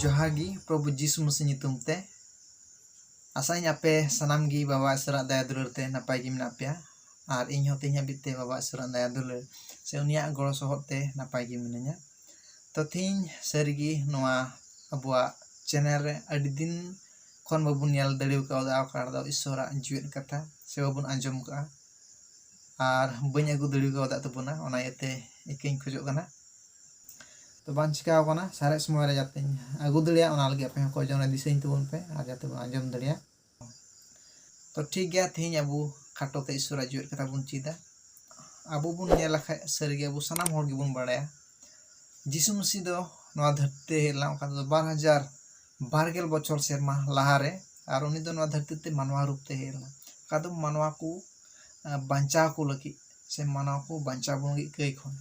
जोहागी प्रभु जीसु मसीह ᱧᱩᱛᱩᱢ ᱛᱮ आसाኝ आपे सनाम गी बाबा इसरा दया दुलार ते नपाय गी मेना पेया और इन हो तेही हाबिते बाबा इसरा दया दुलार से उनिया गड़ो सहद ते नपाय गी मिनाया। तो तीन सारिगी नोआ अबुआ चैनल रे अडी दिन खन बाबुन नेल दड़िव कावदा आकाड़ा इसरा जीवन कथा से बाबुन आंजम का और बኝ अगु दड़िव कावदा तबुना ओना इते इकिन खोजो कना। तो बां चिका कना सारे समय रे जाते अगु दड़िया ओना लगे पे को जने दिसैन तबुन पे आ जाते आंजम दड़िया। तो ठीक गया तेही अबु खाटो ते ईश्वर जीवन कथा बुन चीदा अबु बुन नेला खाय सारिगे अबु सनाम होड़ गे बुन बाड़ाया जीसु मसीह दो नोआ धरती हेला ओका दो 2022 बछर सेरमा लाहारे और उनी दो नोआ धरती ते मानवा रूप ते हेला का दो मानवा को बांचाव को लगी से मानवा को बांचाव बुन गे कई खन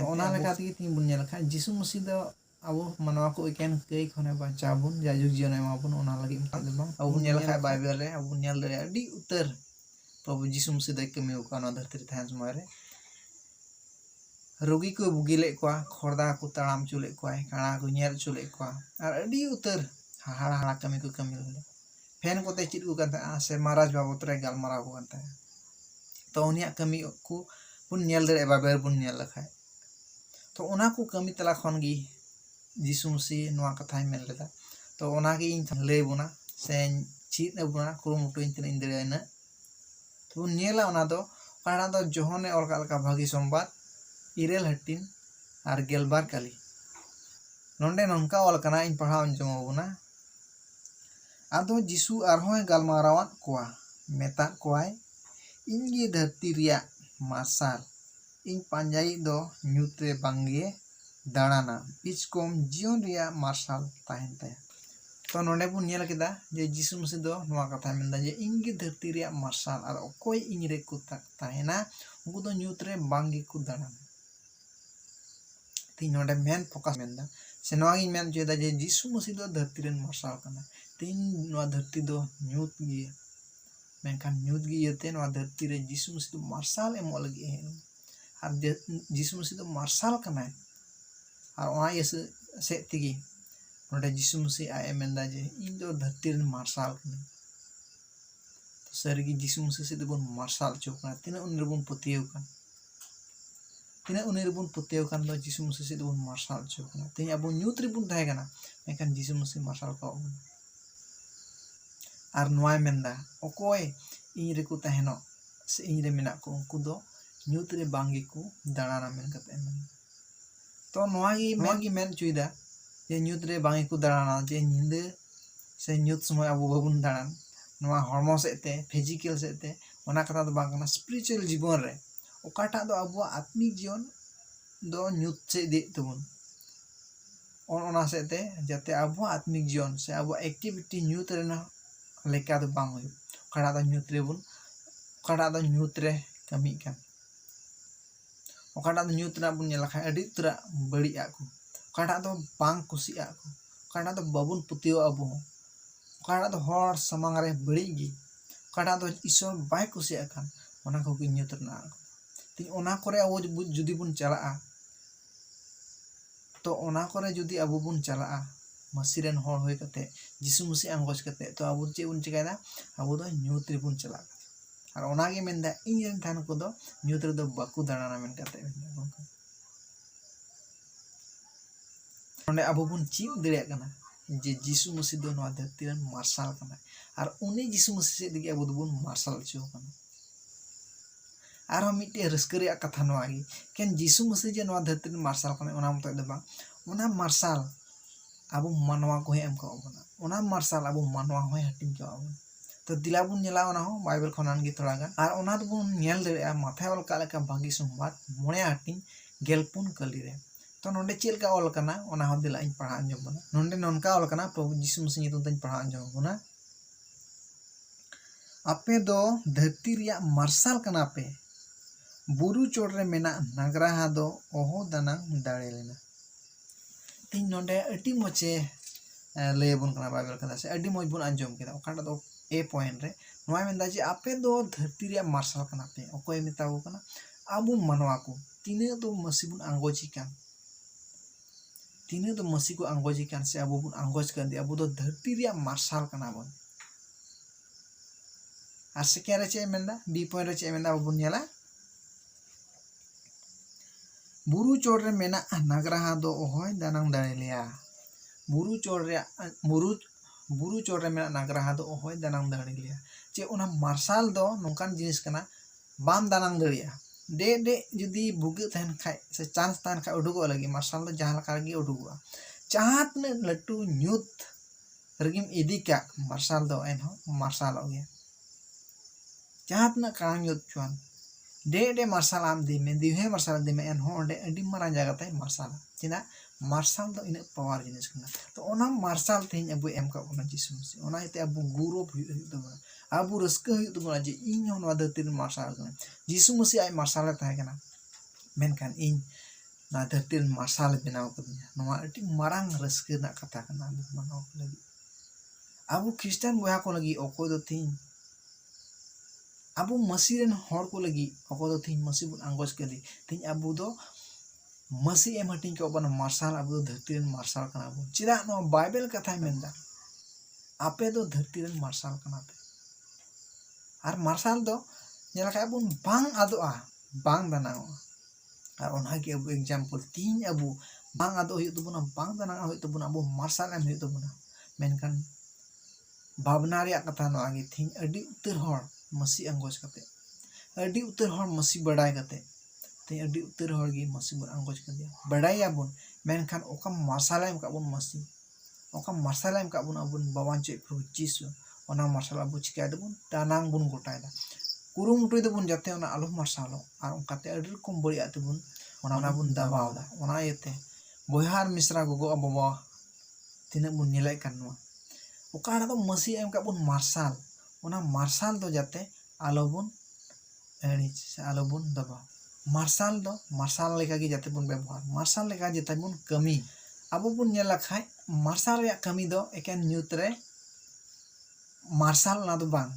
ओना लेका ती तीन बुन नेला खाय जीसु मसीह दो अबु मानवा को एकेन कई खने बांचाव बुन जाजुग जीवन एमा बुन ओना लगी मत दे बांग अबु नेला खाय बाइबल रे अबु नेल दरे अडी उत्तर प्रभु जीसु मसीह दो कमी ओका नोआ धरती रे थान समय रे रोगी को बुगिले को खोरदा को ताड़ाम चुले को काड़ा को नेल चुले को और अडी उत्तर हाड़ा हाड़ा कमी को कमी ले फैन को ते चिट को कंता से महाराज बाबत रे गालमारा को कंता तो उनिया कमी को बुन नेल दरे बाइबल बुन नेल लखाय तो ओना को कमी तला खन गी जीसु मसीह नोआ कथाय मेन लेदा तो ओना गी इन ले बुना से चिट बुना कुरुमुटु इन तिन दरे ना तो नेला ओना दो काड़ा दो जोहने और का भागी संवाद इरेल हटिन और गेलबार काली नोंडे नोंका ऑल कना इन पढ़ाव अंजमबुना आदो जीसु आरहोय गालमारावात कोआ मेता कोआय इनगे धरती रिया मार्साल इन पांजाई दो न्यूत्रे बांगे दाड़ाना पिचकोम जीवन रिया मार्साल ताहेन ताया। तो नोंडे बुन नेल केदा जे जीसु मसीह दो नोआ कथा मेनदा जे इनगे धरती रिया मार्साल और ओकोय इनरे को ताहेना उनको दो न्यूत्रे बांगे को दाड़ाना तीन नोंडे मेन फोकस मेनदा से नोआ गी मेन जेदा जे जीसु मसीह दो धरती रेन मार्साल कना तीन नोआ धरती दो न्यूत गी मेनखान न्यूत गी यते नोआ धरती रे जीसु मसीह दो मार्साल एमो लगी है और जीसु मसीह दो मार्साल कना और ओना यस से तिगी नोंडे जीसु मसीह आए मेनदा जे इन दो धरती रेन मार्साल कना तो सारिगी जीसु मसीह से दो बुन मार्साल चोकना तिना उन रबुन पतियव कन तिना उनेर बुन पतियव कान दो जीसु मसीह से बुन मार्शाल चोकना तेही अबु न्यूत रे बुन थाहे कना मेखान जीसु मसीह मार्शाल का आर नोय मेनदा ओकोय इन रे को ताहेनो से इन रे मेना को उनको दो न्यूत रे बांगी को दाड़ाना मेन कते मेन तो नोआ गी मेन चुइदा जे न्यूत रे बांगी को दाड़ाना जे निंदे से न्यूत समय अबु बाबुन दाड़ान नोआ हरमो सेते फिजिकल सेते ओना कथा दो बांग कना स्पिरिचुअल जीवन रे ओकाटा दो अबुआ आत्मिक जीवन दो न्यूत से दे तबुन ओना सेते जाते अबुआ आत्मिक जीवन से अबुआ एक्टिविटी न्यूत रेना लेका दो बांग हो ओकाटा दो न्यूत रे बुन ओकाटा दो न्यूत रे कमी कान ओकाटा दो न्यूत ना बुन नेला खाय अडी तरा बड़ी आको ओकाटा दो बांग कुसी आको ओकाटा दो बाबुन पुतियो अबु ओकाटा दो हर समांग रे बड़ी गी ओकाटा दो ईश्वर बाय कुसी आकान ओना को न्यूत ना तीन ओना करे अब जुदी बुन चला तो ओना करे जुदी अबु बुन चला मसीरेन होर होय कते जीसु मसीह अंगोज कते तो अबु चे बुन चिकायदा अबु दो न्यूत रे बुन चला और ओना गे मेनदा इन रेन थान को दो न्यूत रे दो बाकु दाड़ाना मेन कते ओंडे अबु बुन चिप दिरिया कना जे जीसु मसीह दो नोआ धरती रेन मार्शाल कना और उनी जीसु मसीह से दिगे अबु दो बुन मार्शाल चो कना और मिट्टे रस्करिया कथा नोआगी केन जीसु मसीह जे नोआ धरती रे मार्शाल कने ओना मत दे बांग ओना मार्शाल अबु मानवा को एम का ओना ओना मार्शाल अबु मानवा होय हटिन का ओना तो दिला बुन नेला ओना हो बाइबल खनान गी थोड़ा गान और ओना बुन नेल दे माथा ऑल का लेका भागी संवाद मोणे हटिन गेलपुन कली रे तो नोंडे चेल का ऑल कना ओना हो दिला इन पढ़ा अंजम बना नोंडे नोनका ऑल कना प्रभु जीसु मसीह नितुम तन पढ़ा अंजम बना आपे दो धरती रिया मार्शाल कना पे बुरु चोड़ रे मेना नगराहा दो ओहो दाना दाड़े लेना तीन नोंडे अटी मोचे ले बुन कना बाइबल कदा से अडी मोज बुन अंजम केदा ओकाटा दो ए पॉइंट रे नोय मेनदा जे आपे दो धरती रे मार्शाल कना पे ओकोय मेताबो कना अबु मनवा को तीने दो मसीह बुन अंगोजी कान तीनों दो मसी को आंगोजी कान से अबो बुन आंगोज कर दे अबो दो धरती रिया मार्शल कना बन आर सेकेंड रे चे मेंदा बी पॉइंट रे चे मेंदा अबो बुन नेला बुरु चोड़ रे मेना नागराहा दो ओहोय दानांग दाड़ेलिया बुरु चोड़ रे मेना नागराहा दो ओहोय दानांग दाड़ेलिया चे उना मार्शल दो नोंकान जिनिस कना बाम दानांग दाड़िया डे डे जुदी बुगे तहन खाय से चांस तहन खाय उडुगो लगी मार्शल दो जहां लका गे उडुगो चाहत ने लट्टू न्यूत रगिम इदी का मार्शल दो एन हो मार्शल हो गया चाहत ना काम न्यूत चुन डे डे मार्शल आम दिहे मार्शल दिमे एन हो ओंडे अडी मारां जागा ते मार्शल चिना मार्शल दो इन पावर जिनिस कना तो ओना मार्शल तेन अबु एम का ओना जिसुमसी ओना इते अबु गुरुप हुई अबु रस्क हुई जे इन हो नवा धरती मार्शल कना जिसुमसी आय मार्शल ताहे कना मेनखान इन ना धरती मार्शल बनाव कदिया नवा अडी मारां रस्क ना कथा कना अबु मनाव लगी अबु क्रिश्चियन बहा को लगी ओको दो तीन अबु मसीरन हर को लगी ओको दो तीन मसी बुन आंगोज कदी तीन अबु दो मसी एम हटिंग के ओबन मार्शल अबु दो धरती मार्शल कना अबु चिदा नो बाइबल कथा मेंदा आपे दो धरती मार्शल कना पे आर मार्शल दो नेला का अबु बांग आदोआ बांग दानाओ आर ओना के अबु एग्जांपल तीन अबु बांग आदो हुई तबुना बांग दाना हुई तबुना अबु मार्शल एम हुई तबुना मेनखान भावना रे कथा नो आगे थीन अडी उतर हर मसी आंगोज कते अडी उतर हर मसी बड़ाय कते ते अडी उतर हर गे मसी बुन आंगोज कदिया बड़ाय याबुन मेनखान ओका मार्शल एम का बुन मसी ओका मार्शल एम का बुन अबुन बावान चे प्रभु जीसु ओना मार्शल अबु चिका दबुन दानांग बुन गोटायदा कुरुमुटुय दबुन जाते ओना आलो मार्शलो आर ओंकाते अडी रकम बड़िया तबुन ओना बुन दाबावदा ओना येते बयहार मिश्रा गोगो अबवा तिना बुन नेलाय कानवा ओकाड़ा दो मसी एम का बुन मार्शल ओना मार्शल दो जाते आलो बुन एड़ी से आलो बुन दबा मार्शल दो मार्शल लेका गे जाते बुन व्यवहार मार्शल लेका जाते बुन कमी अबो बुन नेला खाय मार्शल रे कमी दो एकेन न्यूत रे मार्शल ना दो बांग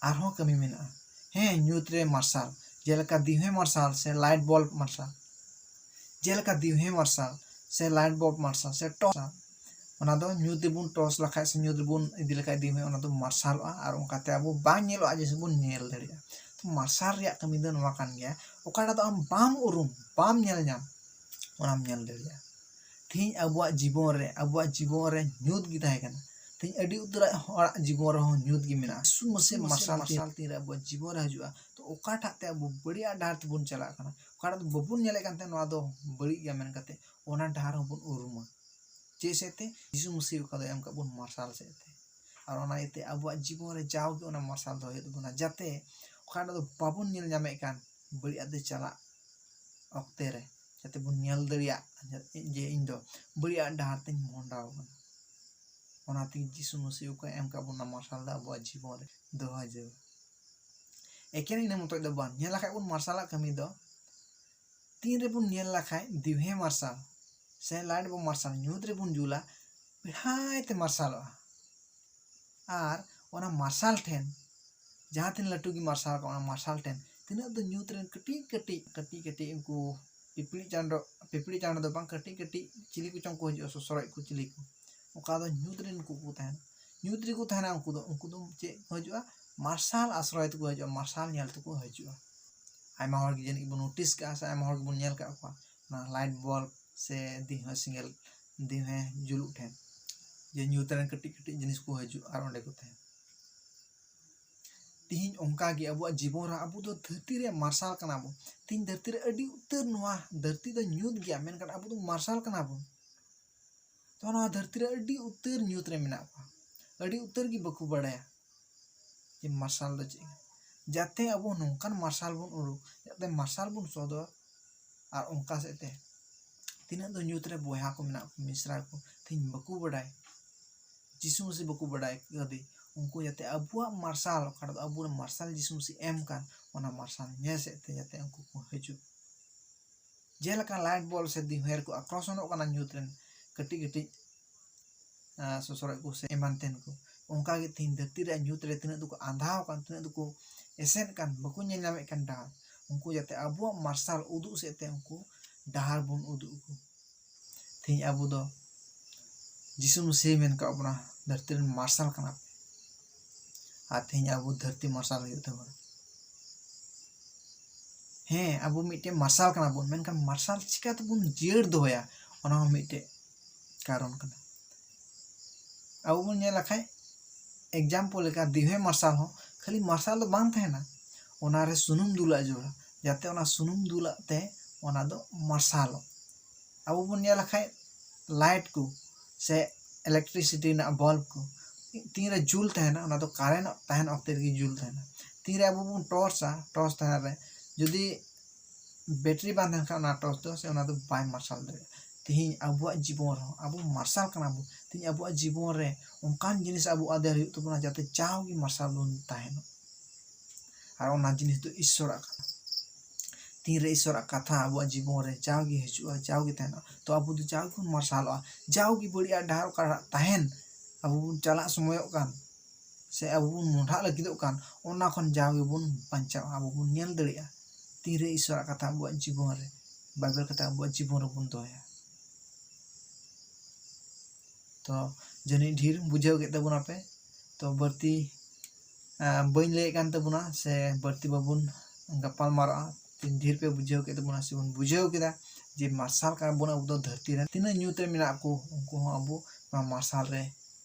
आरहो कमी मेना हे न्यूत रे मार्शल जेलका दिहे मार्शल से लाइट बल्ब मार्शल जेलका दिहे मार्शल से लाइट बल्ब मार्शल से टॉर्च ओना दो न्यूत बुन टॉर्च लखाय से न्यूत बुन इदि लखाय दिहे ओना दो मार्शल आर ओंकाते अबो बांग नेलो आजे से बुन नेल दरिया तो मार्शल रे कमी दो नवा कान गया ओकाड़ा दो आम बाम उरुम बाम नेल नाम ओनाम नेल दरिया थी अबुआ जीवन रे न्यूत गी ताहे कना थी अडी उतरा हर जीवन रे न्यूत गी मेना सु मसे मार्शल तीन रे अबुआ जीवन रे हजुआ तो ओकाटा ते अबु बड़िया डार तबुन चला कना ओकाड़ा दो बबुन नेले कानते नवा दो बड़ी गया मेन कते ओना डार हबुन उरुमा चेसेते यीशु मसीह का एम का बुन मार्शल सेते और ओना इते अबुआ जीवन रे जाव के ओना मार्शल दो हेदुना जाते ओकाड़ा दो बाबुन नेल जामे कान बड़िया दे चला ओक्ते रे जाते बुन नेल दरिया जे इन दो बड़िया डार ते मोंडाव कना ओनाते यीशु मसीह का एम का बुन मार्शल दा अबुआ जीवन रे दो हजे एकेन इन मतो दो बान नेला खाय बुन मार्शल कमी दो तीन रे बुन नेल लाखाय दिहे मार्शल से लाइट बो मार्शल न्यूत रे बुन जुला बिहाय ते मार्शल आर ओना मार्शल ठेन जहां तीन लट्टू की मार्शल का ओना मार्शल ठेन तिना दो न्यूत रे कटी उनको पिपड़ी चांड दो बांग कटी चिली को चंग को हजो ससरय को चिली को ओका दो न्यूत रे को तहन न्यूत रे को तहना उनको दो चे हजो मार्शल आश्रय को हजो मार्शल नेल तो को हजो आयमा हर गे जनी बो नोटिस का से आयमा हर बो नेल का ना लाइट बल्ब से दिह सिंगल दिह जुलू ठेन जे न्यूत रे कटी जिनिस को हजू आर ओंडे को तहन तीन ओंका गे अबुआ जीवन रा अबु दो धरती रे मार्शल कना बो तीन धरती रे अडी उतर नवा धरती दो न्यूत गया मेनखान अबु दो मार्शल कना बो तो नवा धरती रे अडी उतर न्यूत रे मेना को अडी उतर की बकु बड़ाया जे मार्शल दो चे जाते अबु नोंकान मार्शल बुन उरु जाते मार्शल बुन सोदो आर ओंका सेते तीना दो न्यूत रे बोया को मेना मिश्रा को तीन बकु बड़ाय यीशु मसीह बकु बड़ाय कदी उनको जाते अबुआ मार्शल खड़ अबु मार्शल यीशु मसीह एम कान ओना मार्शल ने सेते जाते उनको को हजू जेलका लाइट बॉल से दिहेर को आकर्षण ओकना न्यूत रे कटी ससरय को से एमानतेन को उनका के तीन धरती रे न्यूत रे तिना दुको आंधाव कान तिना दुको एसेन कान बकु नेल नामे कान डार उनको जाते अबुआ मार्शल उदु सेते उनको डार बुन उदु को तेज अब दो जिसु मसीह मेन का बना धरती मार्शल कना और तेज अब धरती मार्शल होता हें अब मिट्टे मार्शल कना बन मेनखान मार्शल चिकाते बन जियर दोया ओना मिट्टे कारण कना अब बन नेला खाय एग्जाम्पल लेका दिवे मार्शल हो खाली मार्शल दो बांग तहना ओना रे सुनुम दुला जोड़ा जाते ओना सुनुम दुला ते ओना दो मार्शल अब बन नेला खाय लाइट को से इलेक्ट्रिसिटी ना बल्ब को तीन रे जुल तहना ओना दो कारेंट तहन ऑक्टे की जुल तहना तीन रे अब बन टॉर्च तहना रे जदि बैटरी बांधन का ना टॉर्च दो से ओना दो बाय मार्शल दे तीन अब जीवन हो अब मार्शल कना बो तीन अब जीवन रे उनकान जिनिस अब आदर तो बना जाते चाहोगी मार्शल बन तहन और ओना जिनिस तो ईश्वर तीन रे ईश्वर कथा अब जीवन रे चाहोगी हजुआ चाहोगी तहना तो अब दो चाहोगी मार्शल जाओगी बढ़िया डार का तहन अब बन चला समय कान से अब बन मोढ़ा लगिदो कान ओना खन जाओगी बन पंचा अब बन नेल दड़िया तीन रे ईश्वर कथा अब जीवन रे बाइबल कथा अब जीवन रे बन दोया तो जनी ढेर बुझाव के तबुना पे तो बर्ती बइन ले कान तबुना से बर्ती बाबुन गपाल मारा तीन ढेर पे बुझाव के तबुना से बन बुझाव केदा जे मार्शल का बन अब दो धरती रे तीन न्यूते मेना को उनको अब मार्शल रे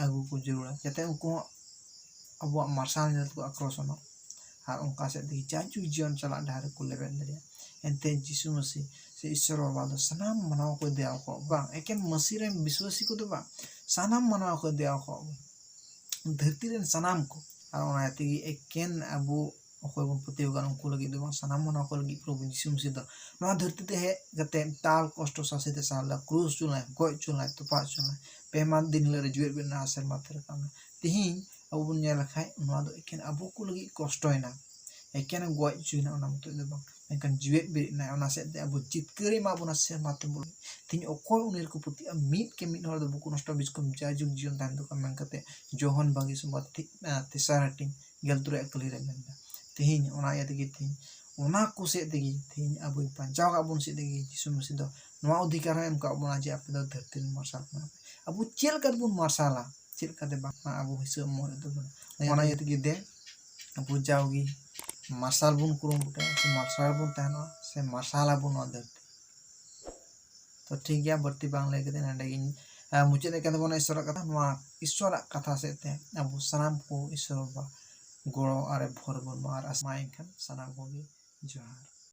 आगु को जरूर जाते उनको अब मार्शल ने को आक्रोशन और उनका से दी जाजू जीवन चला डार को लेबेन दरिया एनते जिसु मसीह से ईश्वर बाबा दो सनाम मनाव को देव को बांग एकेन मसीह रे विश्वासी को दो बांग सनाम मनाव को देव को धरती रे सनाम को और ओना तेगी एकेन अबो ओकोय बन पति होगा उनको लगी दो बांग सनाम मनाव को लगी प्रभु जिसु मसीह दो नवा धरती ते है जते ताल कष्ट सासे ते साला क्रूस चुनाय गोय चुनाय तो पा चुनाय पेमा दिन ले जुएर बिना आसर मात्र काम तिहिं अब बन नेला खाय नवा दो एकेन अबो को लगी कष्ट होइना एकेन गोय चुना ओना मत दो बांग एनकान जुएर बिना ओना सेते अब जितकरी मा बना से मात्र बोल तिन ओकोय उनेर को पुति मीट के मीट हर दो बुको नष्ट बिस्कुम जाजुग जीवन तान दो कमेन कते जोहन बागी संबत तिसारटी गेलतुरे अकली रे मेंदा तिहिं ओना यतगी तिहिं ओना को से देगी तिहिं अब पंचाव का बन से देगी जिसु मसीह दो नवा अधिकार है हमका बना जे आप दो धरती मार्शल अब चेल कर बन मार्शला चेल का दे बा अब हिसाब मोर दो ओना यतगी दे अब जाओगी मार्शल बन कुरुम बुटे से मार्शल बन तहना से मार्शल बन धरती तो ठीक गया बर्ती बांग ले के नंडेगिन मुझे देखा तो बना ईश्वर कथा नवा ईश्वर कथा से ते अब सनाम को ईश्वर बा गोड़ो आरे भोर बन मार आसमाइन खान सनाम को भी जोहार।